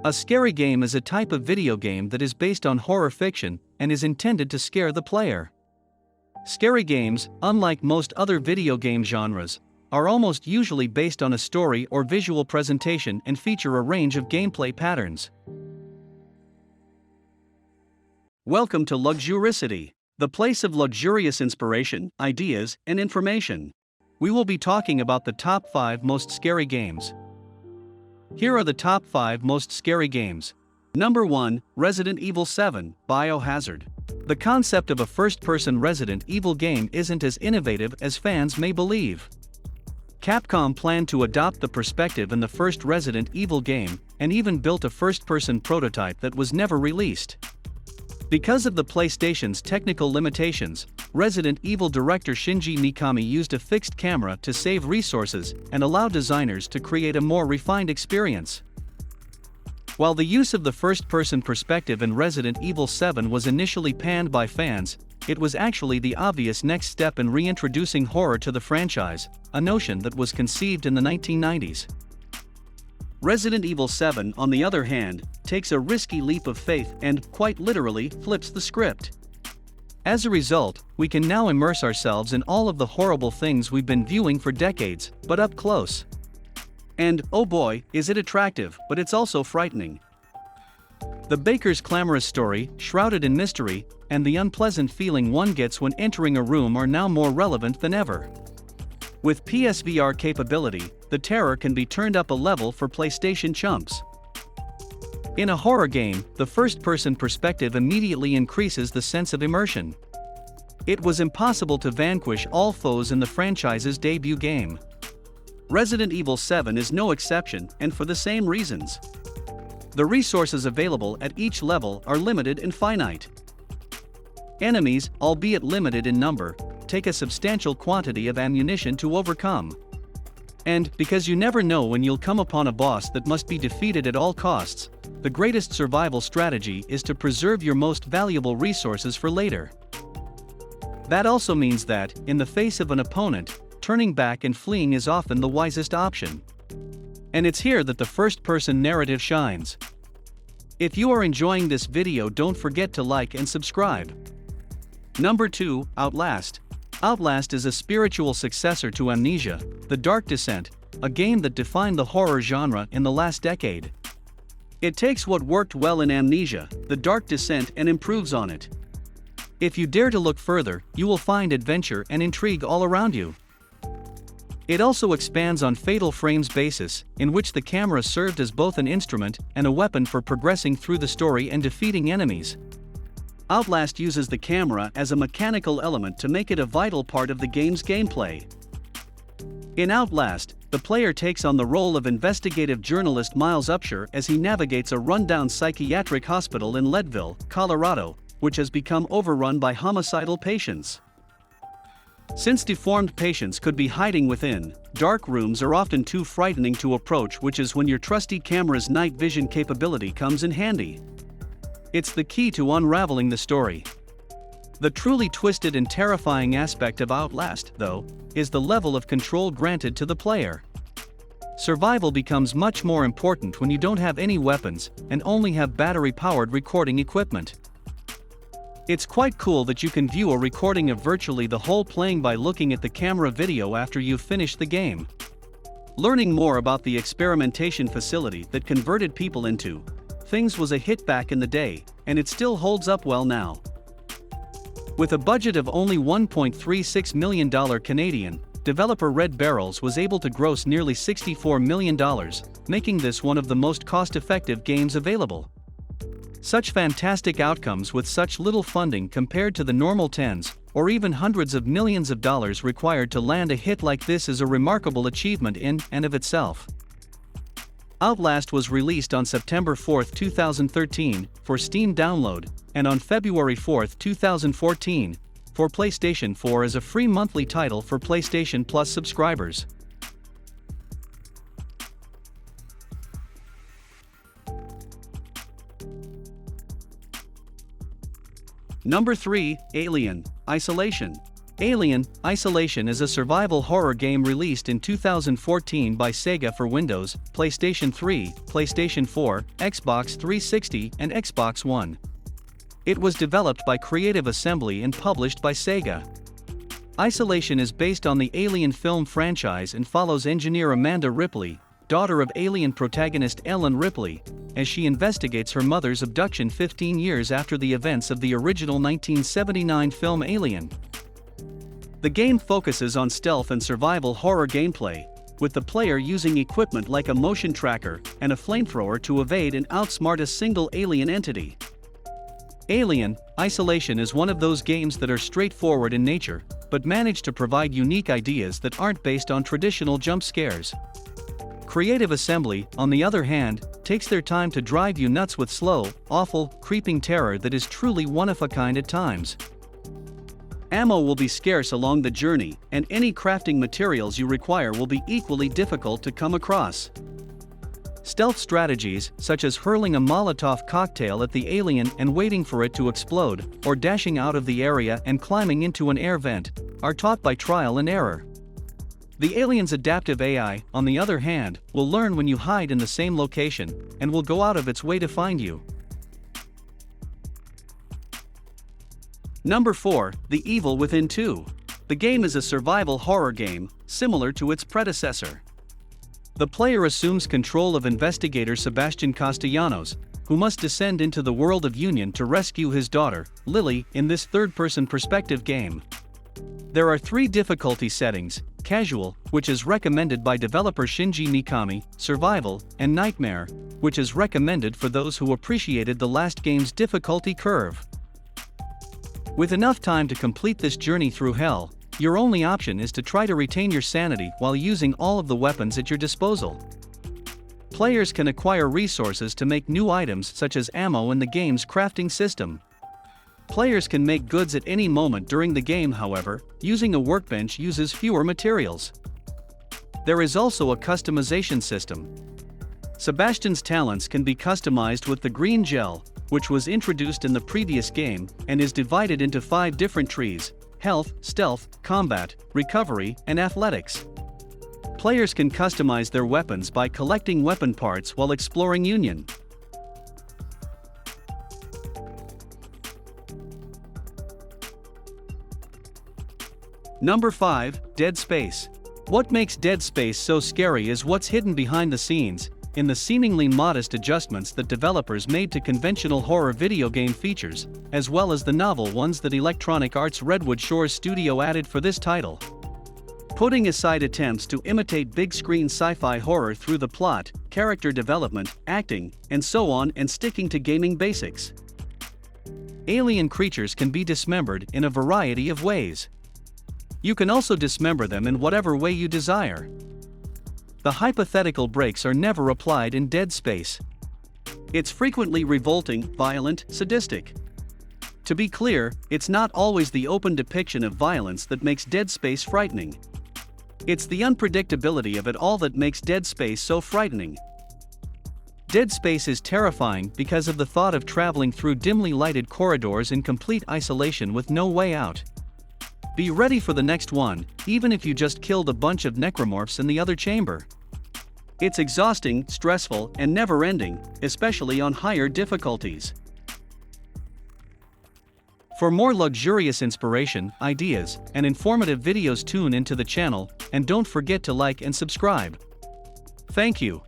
A scary game is a type of video game that is based on horror fiction and is intended to scare the player. Scary games, unlike most other video game genres, are almost usually based on a story or visual presentation and feature a range of gameplay patterns. Welcome to Luxuricity, the place of luxurious inspiration, ideas, and information. We will be talking about the top 5 most scary games. Here are the top 5 most scary games. Number 1, Resident Evil 7, Biohazard. The concept of a first-person Resident Evil game isn't as innovative as fans may believe. Capcom planned to adopt the perspective in the first Resident Evil game, and even built a first-person prototype that was never released. Because of the PlayStation's technical limitations, Resident Evil director Shinji Mikami used a fixed camera to save resources and allow designers to create a more refined experience. While the use of the first-person perspective in Resident Evil 7 was initially panned by fans, it was actually the obvious next step in reintroducing horror to the franchise, a notion that was conceived in the 1990s. Resident Evil 7, on the other hand, takes a risky leap of faith and, quite literally, flips the script. As a result, we can now immerse ourselves in all of the horrible things we've been viewing for decades, but up close. And, oh boy, is it attractive, but it's also frightening. The baker's clamorous story, shrouded in mystery, and the unpleasant feeling one gets when entering a room are now more relevant than ever. With PSVR capability, the terror can be turned up a level for PlayStation chumps. In a horror game, the first-person perspective immediately increases the sense of immersion. It was impossible to vanquish all foes in the franchise's debut game. Resident Evil 7 is no exception, and for the same reasons. The resources available at each level are limited and finite. Enemies, albeit limited in number, take a substantial quantity of ammunition to overcome. And, because you never know when you'll come upon a boss that must be defeated at all costs, the greatest survival strategy is to preserve your most valuable resources for later. That also means that, in the face of an opponent, turning back and fleeing is often the wisest option. And it's here that the first-person narrative shines. If you are enjoying this video, don't forget to like and subscribe. Number 2, Outlast. Outlast is a spiritual successor to Amnesia, The Dark Descent, a game that defined the horror genre in the last decade. It takes what worked well in Amnesia, The Dark Descent, and improves on it. If you dare to look further, you will find adventure and intrigue all around you. It also expands on Fatal Frame's basis, in which the camera served as both an instrument and a weapon for progressing through the story and defeating enemies. Outlast uses the camera as a mechanical element to make it a vital part of the game's gameplay. In Outlast, the player takes on the role of investigative journalist Miles Upshur as he navigates a rundown psychiatric hospital in Leadville, Colorado, which has become overrun by homicidal patients. Since deformed patients could be hiding within, dark rooms are often too frightening to approach, which is when your trusty camera's night vision capability comes in handy. It's the key to unraveling the story. The truly twisted and terrifying aspect of Outlast, though, is the level of control granted to the player. Survival becomes much more important when you don't have any weapons and only have battery-powered recording equipment. It's quite cool that you can view a recording of virtually the whole playing by looking at the camera video after you've finished the game. Learning more about the experimentation facility that converted people into things was a hit back in the day, and it still holds up well now. With a budget of only $1.36 million Canadian, developer Red Barrels was able to gross nearly $64 million, making this one of the most cost-effective games available. Such fantastic outcomes with such little funding compared to the normal tens, or even hundreds of millions of dollars required to land a hit like this is a remarkable achievement in and of itself. Outlast was released on September 4, 2013, for Steam download, and on February 4, 2014, for PlayStation 4 as a free monthly title for PlayStation Plus subscribers. Number 3, Alien: Isolation. Alien: Isolation is a survival horror game released in 2014 by Sega for Windows, PlayStation 3, PlayStation 4, Xbox 360, and Xbox One. It was developed by Creative Assembly and published by Sega. Isolation is based on the Alien film franchise and follows engineer Amanda Ripley, daughter of Alien protagonist Ellen Ripley, as she investigates her mother's abduction 15 years after the events of the original 1979 film Alien. The game focuses on stealth and survival horror gameplay, with the player using equipment like a motion tracker and a flamethrower to evade and outsmart a single alien entity. Alien: Isolation is one of those games that are straightforward in nature, but manage to provide unique ideas that aren't based on traditional jump scares. Creative Assembly, on the other hand, takes their time to drive you nuts with slow, awful, creeping terror that is truly one of a kind at times. Ammo will be scarce along the journey, and any crafting materials you require will be equally difficult to come across. Stealth strategies, such as hurling a Molotov cocktail at the alien and waiting for it to explode, or dashing out of the area and climbing into an air vent, are taught by trial and error. The alien's adaptive AI, on the other hand, will learn when you hide in the same location, and will go out of its way to find you. Number 4, The Evil Within 2. The game is a survival horror game, similar to its predecessor. The player assumes control of investigator Sebastian Castellanos, who must descend into the world of Union to rescue his daughter, Lily, in this third-person perspective game. There are 3 difficulty settings: Casual, which is recommended by developer Shinji Mikami, Survival, and Nightmare, which is recommended for those who appreciated the last game's difficulty curve. With enough time to complete this journey through hell, your only option is to try to retain your sanity while using all of the weapons at your disposal. Players can acquire resources to make new items such as ammo in the game's crafting system. Players can make goods at any moment during the game, however, using a workbench uses fewer materials. There is also a customization system. Sebastian's talents can be customized with the green gel, which was introduced in the previous game, and is divided into 5 different trees: health, stealth, combat, recovery, and athletics. Players can customize their weapons by collecting weapon parts while exploring Union. Number 5, Dead Space. What makes Dead Space so scary is what's hidden behind the scenes, in the seemingly modest adjustments that developers made to conventional horror video game features, as well as the novel ones that Electronic Arts' Redwood Shores studio added for this title. Putting aside attempts to imitate big-screen sci-fi horror through the plot, character development, acting, and so on, and sticking to gaming basics. Alien creatures can be dismembered in a variety of ways. You can also dismember them in whatever way you desire. The hypothetical brakes are never applied in Dead Space. It's frequently revolting, violent, sadistic. To be clear, it's not always the open depiction of violence that makes Dead Space frightening. It's the unpredictability of it all that makes Dead Space so frightening. Dead Space is terrifying because of the thought of traveling through dimly lighted corridors in complete isolation with no way out. Be ready for the next one, even if you just killed a bunch of necromorphs in the other chamber. It's exhausting, stressful, and never-ending, especially on higher difficulties. For more luxurious inspiration, ideas, and informative videos, tune into the channel, and don't forget to like and subscribe. Thank you.